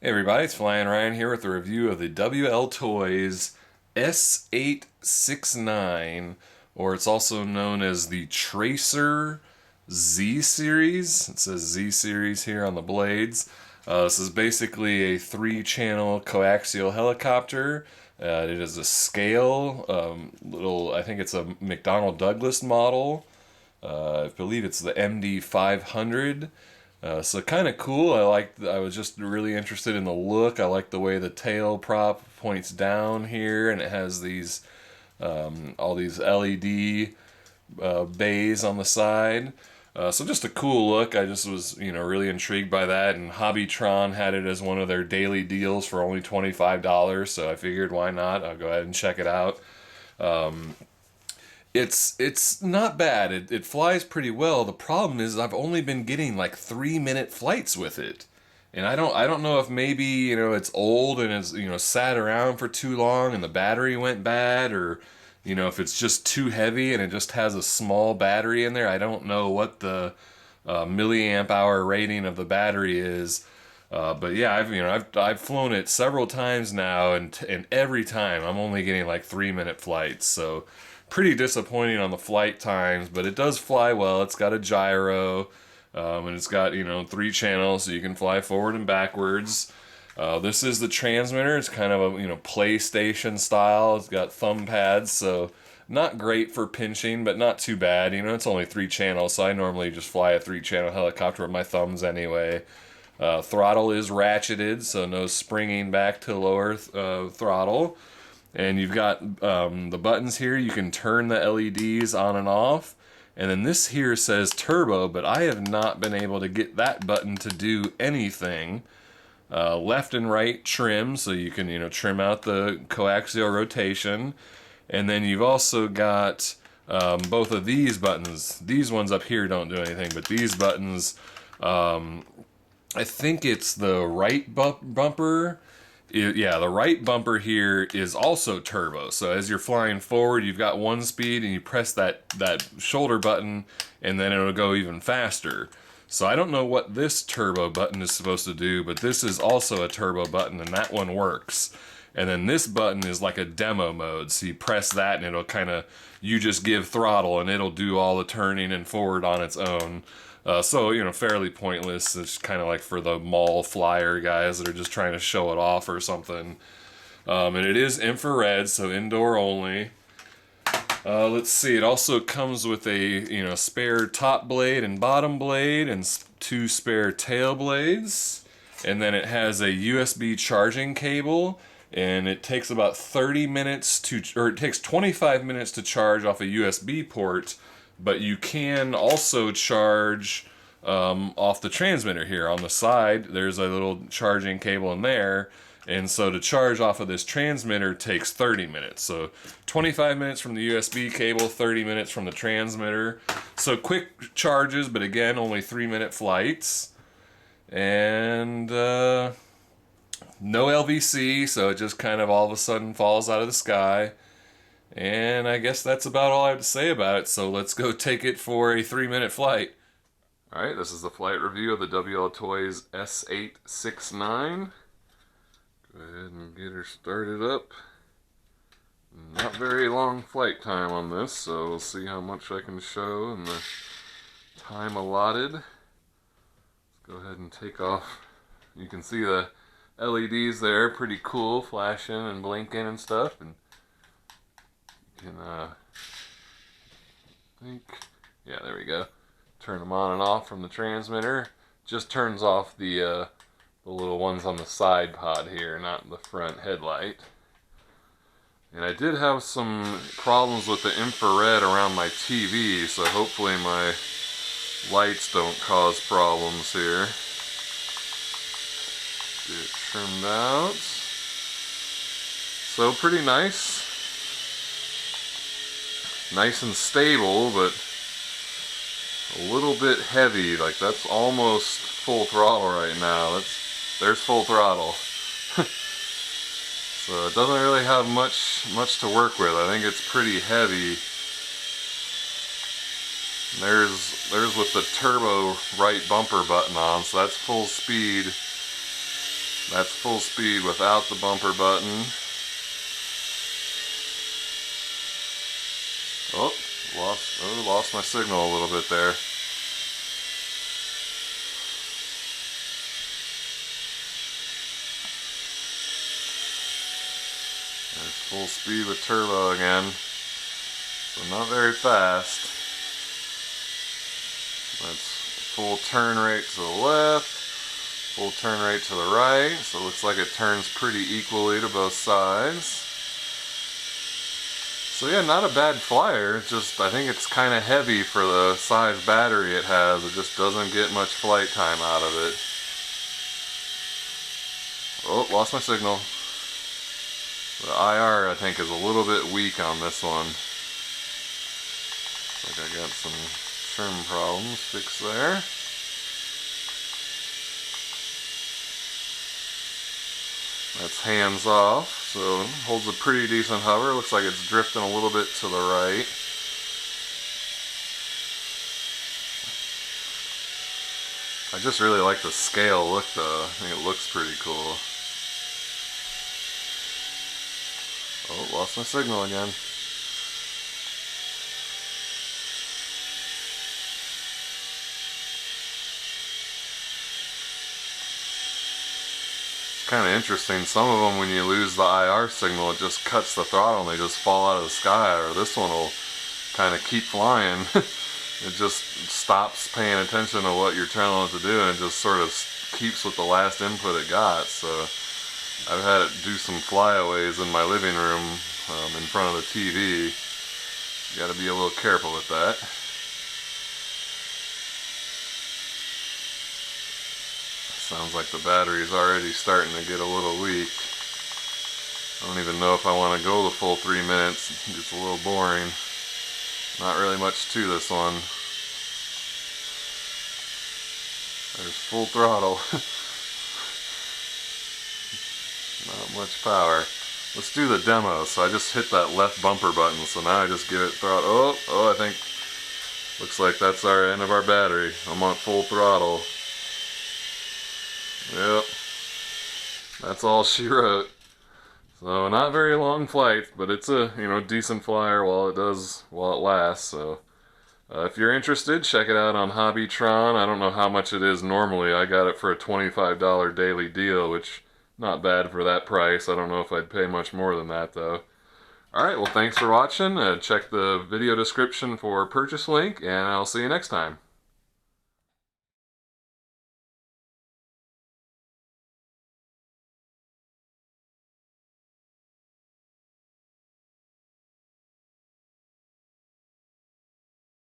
Hey everybody, it's Flyin Ryan here with a review of the WLtoys S389, or it's also known as the Tracer Z Series. It says Z Series here on the blades. This is basically a 3-channel coaxial helicopter. It is a scale, I think it's a McDonnell Douglas model. I believe it's the MD 500. So kind of cool. I was just really interested in the look. I like the way the tail prop points down here, and it has these all these LED bays on the side. So just a cool look. I just was really intrigued by that, and Hobbytron had it as one of their daily deals for only $25. So I figured why not? I'll go ahead and check it out. It's not bad. It flies pretty well. The problem is I've only been getting like 3-minute flights with it. And I don't know if maybe, it's old and it's, sat around for too long and the battery went bad, or if it's just too heavy and it just has a small battery in there. I don't know what the milliamp hour rating of the battery is. But yeah, I've flown it several times now, and every time I'm only getting like 3-minute flights. So pretty disappointing on the flight times, but it does fly well. It's got a gyro, and it's got 3 channels, so you can fly forward and backwards. This is the transmitter. It's kind of a PlayStation style. It's got thumb pads, so not great for pinching, but not too bad. It's only 3 channels, so I normally just fly a 3-channel helicopter with my thumbs anyway. Throttle is ratcheted, so no springing back to lower throttle. And you've got the buttons here. You can turn the LEDs on and off. And then this here says turbo, but I have not been able to get that button to do anything. Left and right trim, so you can trim out the coaxial rotation. And then you've also got both of these buttons. These ones up here don't do anything, but these buttons, I think it's the right bumper. Yeah, the right bumper here is also turbo. So as you're flying forward, you've got 1 speed, and you press that shoulder button, and then it'll go even faster. So I don't know what this turbo button is supposed to do, but this is also a turbo button, and that one works. And then this button is like a demo mode. So you press that, and it'll you just give throttle, and it'll do all the turning and forward on its own. So, fairly pointless. It's kind of like for the mall flyer guys that are just trying to show it off or something. And it is infrared, so indoor only. Let's see, it also comes with a, spare top blade and bottom blade and 2 spare tail blades. And then it has a USB charging cable, and it takes about 30 minutes or it takes 25 minutes to charge off a USB port. But you can also charge off the transmitter here on the side. There's a little charging cable in there. And so to charge off of this transmitter takes 30 minutes. So 25 minutes from the USB cable, 30 minutes from the transmitter. So quick charges, but again, only 3-minute flights. And no LVC, so it just kind of all of a sudden falls out of the sky. And I guess that's about all I have to say about it, so let's go take it for a 3-minute flight. Alright, this is the flight review of the WLtoys S389. Go ahead and get her started up. Not very long flight time on this, so we'll see how much I can show in the time allotted. Let's go ahead and take off. You can see the LEDs there, pretty cool, flashing and blinking and stuff. And can yeah, there we go. Turn them on and off from the transmitter. Just turns off the little ones on the side pod here, not the front headlight. And I did have some problems with the infrared around my TV, so hopefully my lights don't cause problems here. Get it trimmed out. So pretty nice. Nice and stable, but a little bit heavy. Like, that's almost full throttle right now. There's full throttle. So it doesn't really have much to work with. I think it's pretty heavy. There's with the turbo right bumper button on, so that's full speed. That's full speed without the bumper button. Oh, lost my signal a little bit there. There's full speed with turbo again. So not very fast. That's full turn rate to the left, full turn rate to the right. So it looks like it turns pretty equally to both sides. So yeah, not a bad flyer, just I think it's kind of heavy for the size battery it has. It just doesn't get much flight time out of it. Oh, lost my signal. The IR I think is a little bit weak on this one. Looks like I got some trim problems fixed there. That's hands off, so holds a pretty decent hover. Looks like it's drifting a little bit to the right. I just really like the scale look though. I think it looks pretty cool. Oh, lost my signal again. Kind of interesting. Some of them, when you lose the IR signal, it just cuts the throttle and they just fall out of the sky. Or this one will kind of keep flying. It just stops paying attention to what you're telling it to do and just sort of keeps with the last input it got. So I've had it do some flyaways in my living room in front of the TV. You got to be a little careful with that. Sounds like the battery's already starting to get a little weak. I don't even know if I want to go the full 3 minutes. It gets a little boring. Not really much to this one. There's full throttle. Not much power. Let's do the demo. So I just hit that left bumper button. So now I just give it throttle. Oh, I think looks like that's our end of our battery. I'm on full throttle. Yep, that's all she wrote. So not very long flight, but it's a decent flyer while it lasts. So if you're interested, check it out on Hobbytron. I don't know how much it is normally. I got it for a $25 daily deal, which not bad for that price. I don't know if I'd pay much more than that though. Alright, well thanks for watching. Check the video description for purchase link, and I'll see you next time.